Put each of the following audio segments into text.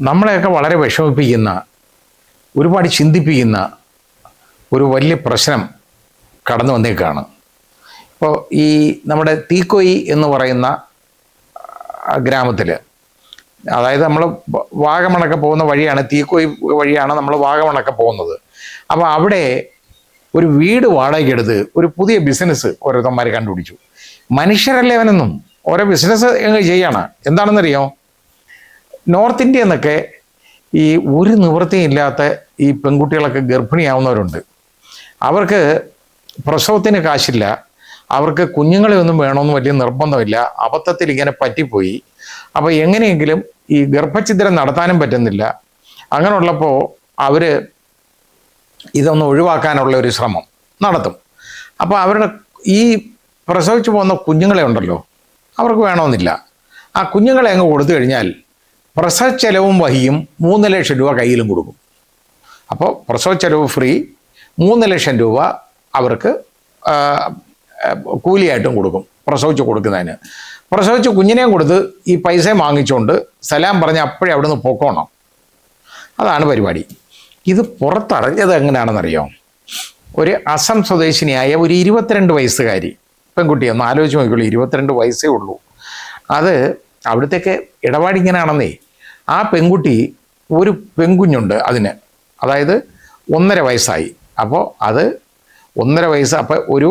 നമ്മളെയൊക്കെ വളരെ വിഷമിപ്പിക്കുന്ന, ഒരുപാട് ചിന്തിപ്പിക്കുന്ന ഒരു വലിയ പ്രശ്നം കടന്നു വന്നേക്കാണ്. ഇപ്പോൾ ഈ നമ്മുടെ തീക്കോയി എന്ന് പറയുന്ന ഗ്രാമത്തിൽ, അതായത് നമ്മൾ വാഗമണൊക്കെ പോകുന്ന വഴിയാണ്, തീക്കോയി വഴിയാണ് നമ്മൾ വാഗമണൊക്കെ പോകുന്നത്. അപ്പോൾ അവിടെ ഒരു വീട് വാടകയ്ക്കെടുത്ത് ഒരു പുതിയ ബിസിനസ് ഓരോരുത്തന്മാർ കണ്ടുപിടിച്ചു. മനുഷ്യരല്ലേ അവനൊന്നും, ഓരോ ബിസിനസ് ചെയ്യാണ്. എന്താണെന്നറിയോ? നോർത്ത് ഇന്ത്യ എന്നൊക്കെ ഈ ഒരു നിവൃത്തിയും ഇല്ലാത്ത ഈ പെൺകുട്ടികളൊക്കെ ഗർഭിണിയാവുന്നവരുണ്ട്. അവർക്ക് പ്രസവത്തിന് കാശില്ല, അവർക്ക് കുഞ്ഞുങ്ങളെ ഒന്നും വേണമെന്ന് വലിയ നിർബന്ധമില്ല. അബദ്ധത്തിൽ ഇങ്ങനെ പറ്റിപ്പോയി. അപ്പോൾ എങ്ങനെയെങ്കിലും ഈ ഗർഭഛിദ്രം നടത്താനും പറ്റുന്നില്ല. അങ്ങനെയുള്ളപ്പോൾ അവർ ഇതൊന്ന് ഒഴിവാക്കാനുള്ള ഒരു ശ്രമം നടത്തും. അപ്പോൾ അവരുടെ ഈ പ്രസവിച്ചു പോകുന്ന കുഞ്ഞുങ്ങളെ ഉണ്ടല്ലോ, അവർക്ക് വേണമെന്നില്ല. ആ കുഞ്ഞുങ്ങളെ അങ്ങ് കൊടുത്തു കഴിഞ്ഞാൽ പ്രസവ ചെലവും വഹിയും 3 ലക്ഷം രൂപ കയ്യിലും കൊടുക്കും. അപ്പോൾ പ്രസവ ചെലവ് ഫ്രീ, 3 ലക്ഷം രൂപ അവർക്ക് കൂലിയായിട്ടും കൊടുക്കും പ്രസവിച്ച് കൊടുക്കുന്നതിന്. പ്രസവിച്ച് കുഞ്ഞിനെയും കൊടുത്ത് ഈ പൈസ വാങ്ങിച്ചുകൊണ്ട് സലാം പറഞ്ഞ് അപ്പോഴേ അവിടെ നിന്ന് പൊക്കോണം. അതാണ് പരിപാടി. ഇത് പുറത്തറിഞ്ഞത് എങ്ങനെയാണെന്നറിയോ? ഒരു അസം സ്വദേശിനിയായ ഒരു 22 വയസ്സുകാരി പെൺകുട്ടി, ഒന്ന് ആലോചിച്ച് നോക്കിയുള്ളൂ, 22 വയസ്സേ ഉള്ളൂ. അത് അവിടുത്തേക്ക് ഇടപാടിങ്ങനെയാണെന്നേ. ആ പെൺകുട്ടി ഒരു പെൺകുഞ്ഞുണ്ട് അതിന്, അതായത് 1.5 വയസ്സായി. അപ്പോൾ അത് 1.5 വയസ്സ്, അപ്പോൾ ഒരു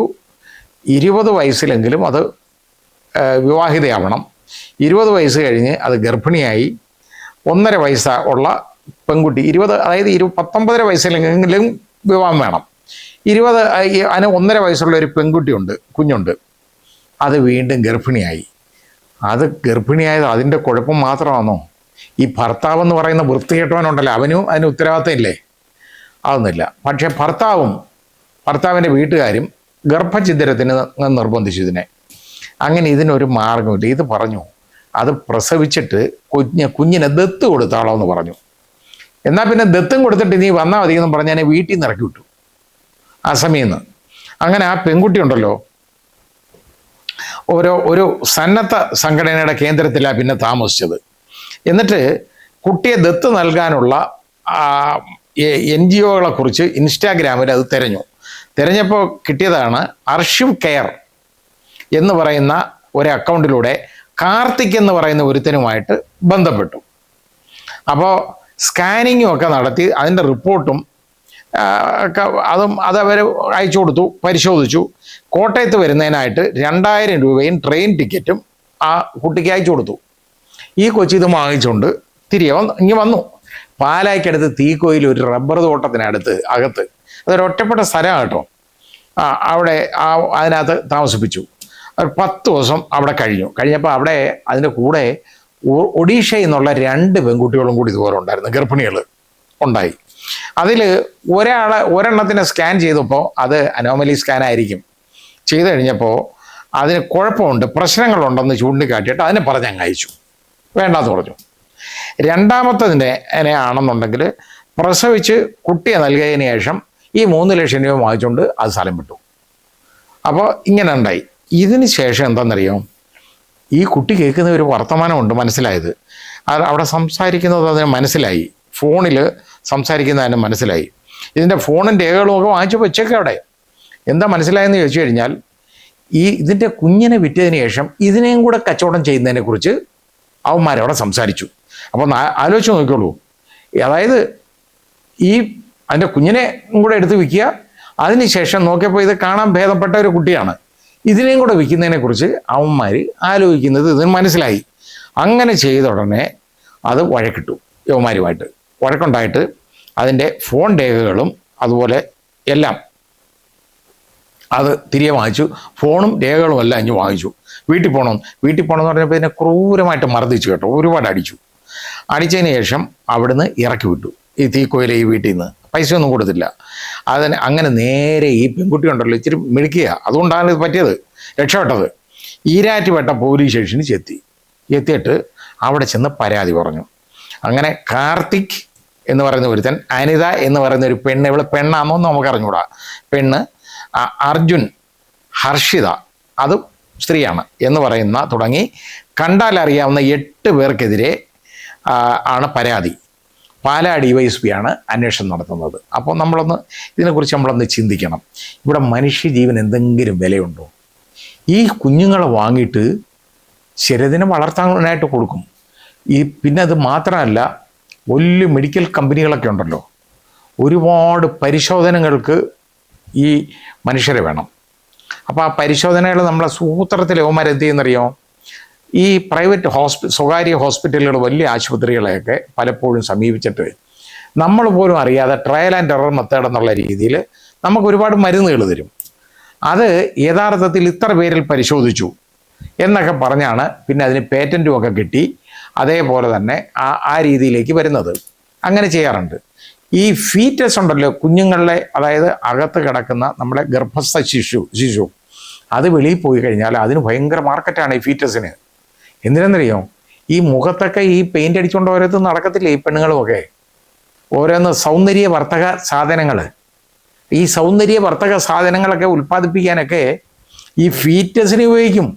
20 വയസ്സിലെങ്കിലും അത് വിവാഹിതയാവണം. 20 വയസ്സ് കഴിഞ്ഞ് അത് ഗർഭിണിയായി. 1.5 വയസ്സ് ഉള്ള പെൺകുട്ടി 20, അതായത് 19 വയസ്സിലെങ്കിലും വിവാഹം വേണം. 20 അതിന് 1.5 വയസ്സുള്ള ഒരു പെൺകുട്ടിയുണ്ട്, കുഞ്ഞുണ്ട്. അത് വീണ്ടും ഗർഭിണിയായി. അത് ഗർഭിണിയായത് അതിൻ്റെ കുഴപ്പം മാത്രമാണോ? ഈ ഭർത്താവെന്ന് പറയുന്ന വൃത്തികെട്ടവനുണ്ടല്ലോ, അവനും അതിന് ഉത്തരവാദിത്തം ഇല്ലേ? അതൊന്നുമില്ല. പക്ഷേ ഭർത്താവിൻ്റെ വീട്ടുകാരും ഗർഭഛിദ്രത്തിന് നിർബന്ധിച്ചു ഇതിനെ. അങ്ങനെ ഇതിനൊരു മാർഗമില്ല. ഇത് പറഞ്ഞു, അത് പ്രസവിച്ചിട്ട് കുഞ്ഞിനെ ദത്ത് കൊടുത്താളോ എന്ന് പറഞ്ഞു. എന്നാൽ പിന്നെ ദത്തും കൊടുത്തിട്ട് നീ വന്നാൽ മതി എന്ന് പറഞ്ഞ് എന്നെ വീട്ടിൽ നിന്ന് ഇറക്കി വിട്ടു, അസമിൽ നിന്ന്. അങ്ങനെ ആ പെൺകുട്ടി ഉണ്ടല്ലോ, ഒരു സന്നദ്ധ സംഘടനയുടെ കേന്ദ്രത്തിലാണ് പിന്നെ താമസിച്ചത്. എന്നിട്ട് കുട്ടിയെ ദത്ത് നൽകാനുള്ള NGOകളെ കുറിച്ച് ഇൻസ്റ്റാഗ്രാമിൽ അത് തിരഞ്ഞപ്പോൾ കിട്ടിയതാണ് അർഷിവ് കെയർ എന്ന് പറയുന്ന ഒരു അക്കൗണ്ടിലൂടെ കാർത്തിക് എന്ന് പറയുന്ന ഒരുത്തനുമായിട്ട് ബന്ധപ്പെട്ടു. അപ്പോൾ സ്കാനിങ്ങും ഒക്കെ നടത്തി അതിൻ്റെ റിപ്പോർട്ടും അതവർ അയച്ചു കൊടുത്തു, പരിശോധിച്ചു. കോട്ടയത്ത് വരുന്നതിനായിട്ട് 2000 രൂപയും ട്രെയിൻ ടിക്കറ്റും ആ കുട്ടിക്ക് അയച്ചു കൊടുത്തു. ഈ കൊച്ചി ഇത് വാങ്ങിച്ചുകൊണ്ട് തിരികെ ഇങ്ങ് വന്നു. പാലായ്ക്കടുത്ത് തീക്കോയിൽ ഒരു റബ്ബർ തോട്ടത്തിനടുത്ത് അകത്ത്, അതൊരു ഒറ്റപ്പെട്ട സ്ഥലമാണ് കേട്ടോ. അവിടെ അതിനകത്ത് താമസിപ്പിച്ചു. 10 ദിവസം അവിടെ കഴിഞ്ഞപ്പോൾ അവിടെ അതിൻ്റെ കൂടെ ഒഡീഷയിൽ നിന്നുള്ള 2 പെൺകുട്ടികളും കൂടി ഇതുപോലെ ഉണ്ടായിരുന്നു, ഗർഭിണികൾ ഉണ്ടായി. അതിൽ ഒരെണ്ണത്തിനെ സ്കാൻ ചെയ്തപ്പോൾ അത് അനോമലി സ്കാൻ ആയിരിക്കും. ചെയ്തു കഴിഞ്ഞപ്പോൾ അതിന് കുഴപ്പമുണ്ട്, പ്രശ്നങ്ങളുണ്ടെന്ന് ചൂണ്ടിക്കാട്ടിയിട്ട് അതിനെ പറഞ്ഞ് അങ്ങ് അയച്ചു, വേണ്ടാന്ന് പറഞ്ഞു. രണ്ടാമത്തതിനെ ആണെന്നുണ്ടെങ്കിൽ പ്രസവിച്ച് കുട്ടിയെ നൽകിയതിന് ശേഷം ഈ 3 ലക്ഷം രൂപ വാങ്ങിച്ചുകൊണ്ട് അത് സ്ഥലം വിട്ടു. അപ്പോൾ ഇങ്ങനെ ഉണ്ടായി. ഇതിന് ശേഷം എന്താണെന്നറിയോ? ഈ കുട്ടി കേൾക്കുന്ന ഒരു വർത്തമാനമുണ്ട് മനസ്സിലായത്. അത് അവിടെ സംസാരിക്കുന്നത് അതിന് മനസ്സിലായി, ഫോണിൽ സംസാരിക്കുന്നതിന് മനസ്സിലായി. ഇതിൻ്റെ ഫോണിൻ്റെ രേഖകളും ഒക്കെ വാങ്ങിച്ച് വെച്ചേക്കെ അവിടെ. എന്താ മനസ്സിലായെന്ന് ചോദിച്ചു കഴിഞ്ഞാൽ, ഇതിൻ്റെ കുഞ്ഞിനെ വിറ്റതിന് ശേഷം ഇതിനെയും കൂടെ കച്ചവടം ചെയ്യുന്നതിനെക്കുറിച്ച് അവന്മാരവിടെ സംസാരിച്ചു. അപ്പോൾ ആലോചിച്ച് നോക്കിക്കോളൂ. അതായത് അതിൻ്റെ കുഞ്ഞിനെ കൂടെ എടുത്ത് വിൽക്കുക, അതിനുശേഷം നോക്കിയപ്പോൾ ഇത് കാണാൻ ഭേദപ്പെട്ട ഒരു കുട്ടിയാണ്, ഇതിനെയും കൂടെ വിൽക്കുന്നതിനെക്കുറിച്ച് അവന്മാർ ആലോചിക്കുന്നത് ഇതിന് മനസ്സിലായി. അങ്ങനെ ചെയ്ത ഉടനെ അത് വഴക്കിട്ടു, യവന്മാരുമായിട്ട് വഴക്കുണ്ടായിട്ട് അതിൻ്റെ ഫോൺ രേഖകളും അതുപോലെ എല്ലാം അത് തിരികെ വാങ്ങിച്ചു. ഫോണും രേഖകളും എല്ലാം ഇഞ്ഞ് വാങ്ങിച്ചു. വീട്ടിൽ പോകണമെന്ന് പറഞ്ഞപ്പോൾ ഇതിനെ ക്രൂരമായിട്ട് മർദ്ദിച്ചു കേട്ടോ, ഒരുപാട് അടിച്ചതിന് ശേഷം അവിടുന്ന് ഇറക്കി വിട്ടു. ഈ തീക്കോയിലെ ഈ വീട്ടിൽ നിന്ന് പൈസയൊന്നും കൊടുത്തില്ല. അങ്ങനെ നേരെ ഈ പെൺകുട്ടി ഉണ്ടല്ലോ, ഇച്ചിരി മിടുക്കുക, അതുകൊണ്ടാണ് ഇത് പറ്റിയത്, രക്ഷപ്പെട്ടത്. ഈരാറ്റുപേട്ട പോലീസ് സ്റ്റേഷനിൽ എത്തിയിട്ട് അവിടെ ചെന്ന് പരാതി പറഞ്ഞു. അങ്ങനെ കാർത്തിക് എന്ന് പറയുന്ന ഒരുത്തൻ, അനിത എന്ന് പറയുന്ന ഒരു പെണ്ണ്, ഇവളെ പെണ്ണാണോ എന്ന് നമുക്ക് അറിഞ്ഞുകൂടാ, പെണ്ണ്, അർജുൻ, ഹർഷിത, അത് സ്ത്രീയാണ് എന്ന് പറയുന്ന തുടങ്ങി കണ്ടാൽ അറിയാവുന്ന 8 പേർക്കെതിരെ ആണ് പരാതി. പാലാ DYSP ആണ് അന്വേഷണം നടത്തുന്നത്. അപ്പോൾ ഇതിനെക്കുറിച്ച് നമ്മളൊന്ന് ചിന്തിക്കണം. ഇവിടെ മനുഷ്യജീവൻ എന്തെങ്കിലും വിലയുണ്ടോ? ഈ കുഞ്ഞുങ്ങളെ വാങ്ങിയിട്ട് ശരിദിനെ വളർത്താനായിട്ട് കൊടുക്കും. പിന്നെ അത് മാത്രമല്ല, വലിയ മെഡിക്കൽ കമ്പനികളൊക്കെ ഉണ്ടല്ലോ, ഒരുപാട് പരിശോധനകൾക്ക് ഈ മനുഷ്യരെ വേണം. അപ്പോൾ ആ പരിശോധനകൾ നമ്മളെ സൂത്രത്തിൽ യവന്മാരെന്ത് ചെയ്യുന്നറിയോ? ഈ പ്രൈവറ്റ് സ്വകാര്യ ഹോസ്പിറ്റലുകൾ, വലിയ ആശുപത്രികളെയൊക്കെ പലപ്പോഴും സമീപിച്ചിട്ട് നമ്മൾ പോലും അറിയാതെ ട്രയൽ ആൻഡ് എറർ മെത്തേഡ് എന്നുള്ള രീതിയിൽ നമുക്ക് ഒരുപാട് മരുന്നുകൾ തരും. അത് യഥാർത്ഥത്തിൽ ഇത്ര പേരിൽ പരിശോധിച്ചു എന്നൊക്കെ പറഞ്ഞാണ് പിന്നെ അതിന് പേറ്റൻറ്റും ഒക്കെ കിട്ടി അതേപോലെ തന്നെ ആ രീതിയിലേക്ക് വരുന്നത്. അങ്ങനെ ചെയ്യാറുണ്ട്. ഈ ഫീറ്റസ് ഉണ്ടല്ലോ, കുഞ്ഞുങ്ങളുടെ, അതായത് അകത്ത് കിടക്കുന്ന നമ്മുടെ ഗർഭസ്ഥ ശിശു അത് വെളിയിൽ പോയി കഴിഞ്ഞാൽ അതിന് ഭയങ്കര മാർക്കറ്റാണ് ഈ ഫീറ്റസിന്. എന്തിനെന്നറിയോ? ഈ മുഖത്തൊക്കെ ഈ പെയിൻ്റ് അടിച്ചുകൊണ്ട് ഓരോരുത്തർ നടക്കത്തില്ലേ ഈ പെണ്ണുങ്ങളുമൊക്കെ, ഓരോന്ന് സൗന്ദര്യവർദ്ധക സാധനങ്ങൾ. ഈ സൗന്ദര്യവർദ്ധക സാധനങ്ങളൊക്കെ ഉൽപ്പാദിപ്പിക്കാനൊക്കെ ഈ ഫീറ്റസിന് ഉപയോഗിക്കും.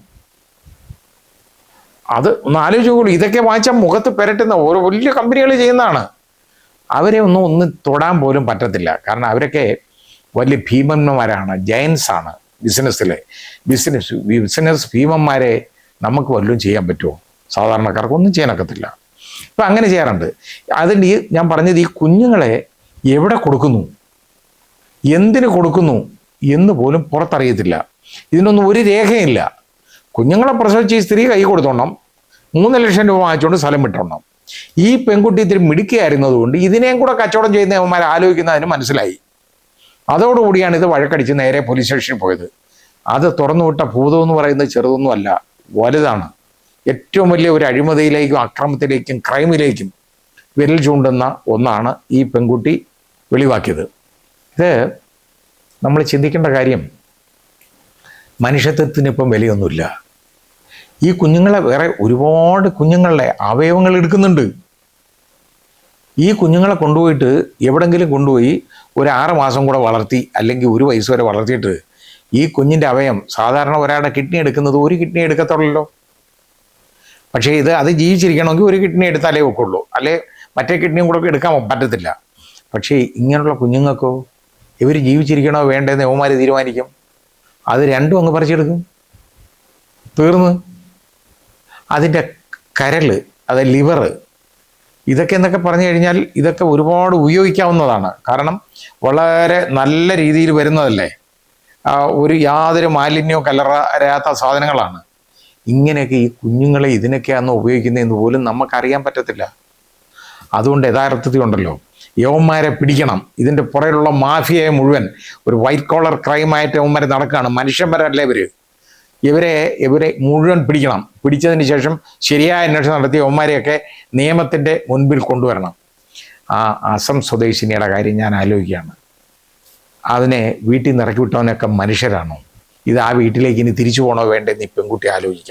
അത് ഒന്ന് ആലോചിച്ചോളൂ. ഇതൊക്കെ വാങ്ങിച്ചാൽ മുഖത്ത് പെരട്ടുന്ന ഓരോ വലിയ കമ്പനികൾ ചെയ്യുന്നതാണ്. അവരെ ഒന്ന് തൊടാൻ പോലും പറ്റത്തില്ല. കാരണം അവരൊക്കെ വലിയ ഭീമന്മാരാണ്, ജയൻസാണ്. ബിസിനസ് ഭീമന്മാരെ നമുക്ക് വല്ലതും ചെയ്യാൻ പറ്റുമോ? സാധാരണക്കാർക്കൊന്നും ചെയ്യാനൊക്കത്തില്ല. ഇപ്പം അങ്ങനെ ചെയ്യാറുണ്ട്. അതിൻ്റെ ഞാൻ പറഞ്ഞത്, ഈ കുഞ്ഞുങ്ങളെ എവിടെ കൊടുക്കുന്നു, എന്തിന് കൊടുക്കുന്നു എന്ന് പോലും പുറത്തറിയത്തില്ല. ഇതിനൊന്നും ഒരു രേഖയില്ല. കുഞ്ഞുങ്ങളെ പ്രസവിച്ച് ഈ സ്ത്രീ കൈ കൊടുത്തോണം, 3 ലക്ഷം രൂപ വാങ്ങിച്ചുകൊണ്ട് സ്ഥലം വിട്ടോണം. ഈ പെൺകുട്ടി ഇത്തിരി മിടുക്കിയായിരുന്നതുകൊണ്ട് ഇതിനെയും കൂടെ കച്ചവടം ചെയ്യുന്ന അവന്മാർ ആലോചിക്കുന്നതിന് മനസ്സിലായി. അതോടുകൂടിയാണ് ഇത് വഴക്കടിച്ച് നേരെ പോലീസ് സ്റ്റേഷനിൽ പോയത്. അത് തുറന്നുവിട്ട ഭൂതം എന്ന് പറയുന്നത് ചെറുതൊന്നുമല്ല, വലുതാണ്. ഏറ്റവും വലിയ ഒരു അഴിമതിയിലേക്കും അക്രമത്തിലേക്കും ക്രൈമിലേക്കും വിരൽ ചൂണ്ടുന്ന ഒന്നാണ് ഈ പെൺകുട്ടി വെളിവാക്കിയത്. ഇത് നമ്മൾ ചിന്തിക്കേണ്ട കാര്യം, മനുഷ്യത്വത്തിനിപ്പം വിലയൊന്നുമില്ല. ഈ കുഞ്ഞുങ്ങളെ വേറെ ഒരുപാട് കുഞ്ഞുങ്ങളുടെ അവയവങ്ങൾ എടുക്കുന്നുണ്ട്. ഈ കുഞ്ഞുങ്ങളെ കൊണ്ടുപോയിട്ട് എവിടെങ്കിലും കൊണ്ടുപോയി ഒരു 6 മാസം കൂടെ വളർത്തി, അല്ലെങ്കിൽ 1 വയസ്സ് വരെ വളർത്തിയിട്ട് ഈ കുഞ്ഞിൻ്റെ അവയവം, സാധാരണ ഒരാളുടെ കിഡ്നി എടുക്കുന്നത് 1 കിഡ്നി എടുക്കത്തുള്ളല്ലോ. പക്ഷേ അത് ജീവിച്ചിരിക്കണമെങ്കിൽ 1 കിഡ്നി എടുത്താലേ ഒക്കുള്ളൂ, അല്ലെ മറ്റേ കിഡ്നിയും കൂടെ എടുക്കാൻ പറ്റത്തില്ല. പക്ഷേ ഇങ്ങനെയുള്ള കുഞ്ഞുങ്ങൾക്കോ, ഇവർ ജീവിച്ചിരിക്കണോ വേണ്ടതെന്ന് യവന്മാർ തീരുമാനിക്കും. അത് രണ്ടും അങ്ങ് പറിച്ചെടുക്കും, തീർന്ന്. അതിൻ്റെ കരൾ, അത് ലിവർ, ഇതൊക്കെ എന്നൊക്കെ പറഞ്ഞു കഴിഞ്ഞാൽ ഇതൊക്കെ ഒരുപാട് ഉപയോഗിക്കാവുന്നതാണ്. കാരണം വളരെ നല്ല രീതിയിൽ വരുന്നതല്ലേ, യാതൊരു മാലിന്യവും കലരാത്ത സാധനങ്ങളാണ്. ഇങ്ങനെയൊക്കെ ഈ കുഞ്ഞുങ്ങളെ ഇതിനൊക്കെയാണെന്ന് ഉപയോഗിക്കുന്നതെന്ന് പോലും നമുക്കറിയാൻ പറ്റത്തില്ല. അതുകൊണ്ട് യഥാർത്ഥത്തിൽ ഉണ്ടല്ലോ, യവന്മാരെ പിടിക്കണം. ഇതിൻ്റെ പുറയിലുള്ള മാഫിയയെ മുഴുവൻ ഒരു വൈറ്റ് കോളർ ക്രൈമായിട്ട് യവന്മാരെ നടക്കുകയാണ്. മനുഷ്യന്മാരല്ലേ ഇവരെ മുഴുവൻ പിടിക്കണം. പിടിച്ചതിന് ശേഷം ശരിയായ അന്വേഷണം നടത്തി യവന്മാരെയൊക്കെ നിയമത്തിൻ്റെ മുൻപിൽ കൊണ്ടുവരണം. ആ അസം സ്വദേശിനിയുടെ കാര്യം ഞാൻ ആലോചിക്കുകയാണ്. അതിനെ വീട്ടിൽ നിന്ന് ഇറക്കി വിട്ടവനൊക്കെ മനുഷ്യരാണോ? ഇത് ആ വീട്ടിലേക്ക് ഇനി തിരിച്ചു പോകണോ വേണ്ടെന്ന് ഈ പെൺകുട്ടി ആലോചിക്കണം.